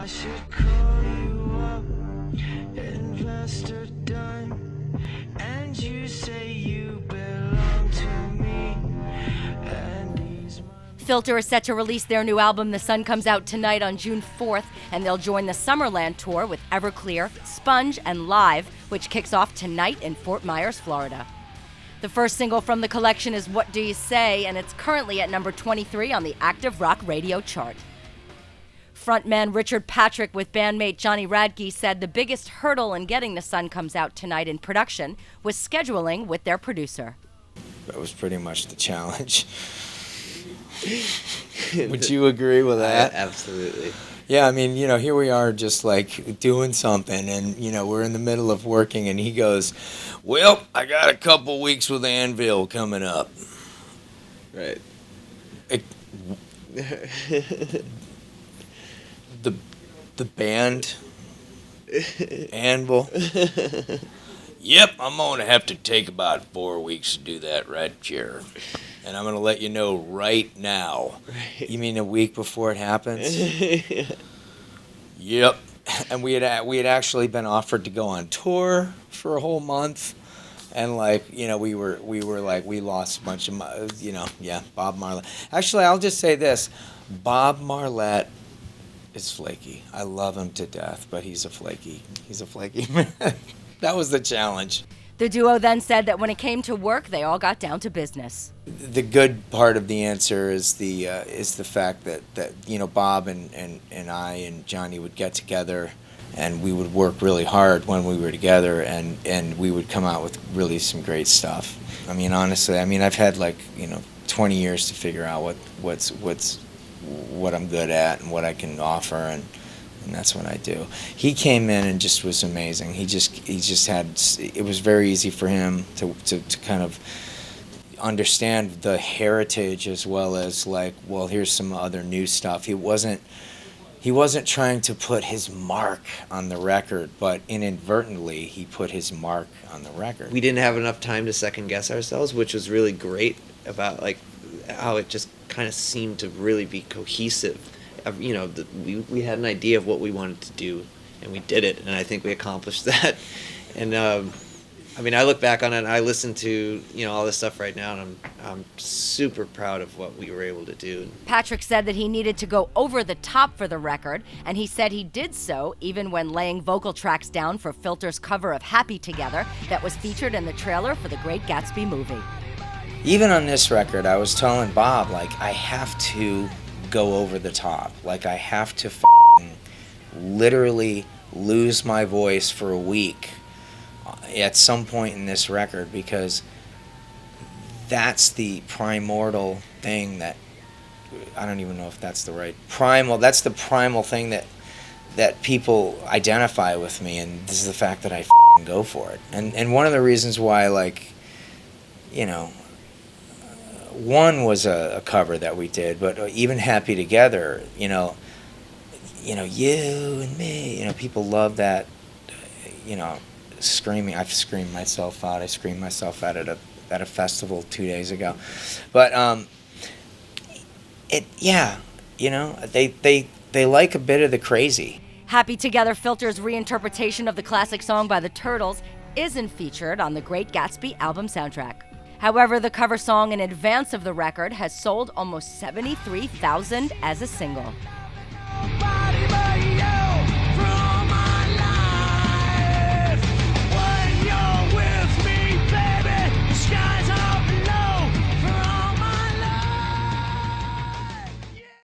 I should call you up, investor done, and you say you belong to me, and these Filter is set to release their new album, The Sun Comes Out, tonight on June 4th, and they'll join the Summerland tour with Everclear, Sponge, and Live, which kicks off tonight in Fort Myers, Florida. The first single from the collection is What Do You Say, and it's currently at number 23 on the Active Rock Radio chart. Frontman Richard Patrick with bandmate Johnny Radtke said the biggest hurdle in getting The Sun Comes Out tonight in production was scheduling with their producer. That was pretty much the challenge. Would you agree with that? Absolutely. Yeah, I mean, here we are just like doing something, and, we're in the middle of working, and he goes, well, I got a couple weeks with Anvil coming up. Right. The band, Anvil. Yep, I'm going to have to take about 4 weeks to do that right here. And I'm going to let you know right now. Right. You mean a week before it happens? Yep. And we had actually been offered to go on tour for a whole month. And we lost a bunch of, Bob Marlette. Actually, I'll just say this. Bob Marlette is flaky. I love him to death, but he's a flaky man. That was the challenge. The duo then said that when it came to work, they all got down to business. The good part of the answer is the fact that Bob and I and Johnny would get together, and we would work really hard when we were together, and we would come out with really some great stuff. I mean, honestly, I've had 20 years to figure out what I'm good at and what I can offer, and that's what I do. He came in and just was amazing. He just had, it was very easy for him to kind of understand the heritage as well as here's some other new stuff. He wasn't trying to put his mark on the record, but inadvertently he put his mark on the record. We didn't have enough time to second guess ourselves, which was really great about how it just kind of seemed to really be cohesive. We had an idea of what we wanted to do, and we did it, and I think we accomplished that. And I look back on it, and I listen to all this stuff right now, and I'm super proud of what we were able to do. Patrick said that he needed to go over the top for the record, and he said he did so even when laying vocal tracks down for Filter's cover of Happy Together that was featured in the trailer for the Great Gatsby movie. Even on this record, I was telling Bob, I have to go over the top. I have to literally lose my voice for a week at some point in this record, because that's the primordial thing that, I don't even know if that's the right, that's the primal thing that people identify with me, and this is the fact that I go for it. And one of the reasons why, one was a cover that we did, but even Happy Together, you and me, people love that, screaming. I've screamed myself out. I screamed myself out at a festival 2 days ago. But they like a bit of the crazy. Happy Together, Filter's reinterpretation of the classic song by the Turtles, isn't featured on the Great Gatsby album soundtrack. However, the cover song in advance of the record has sold almost 73,000 as a single. body.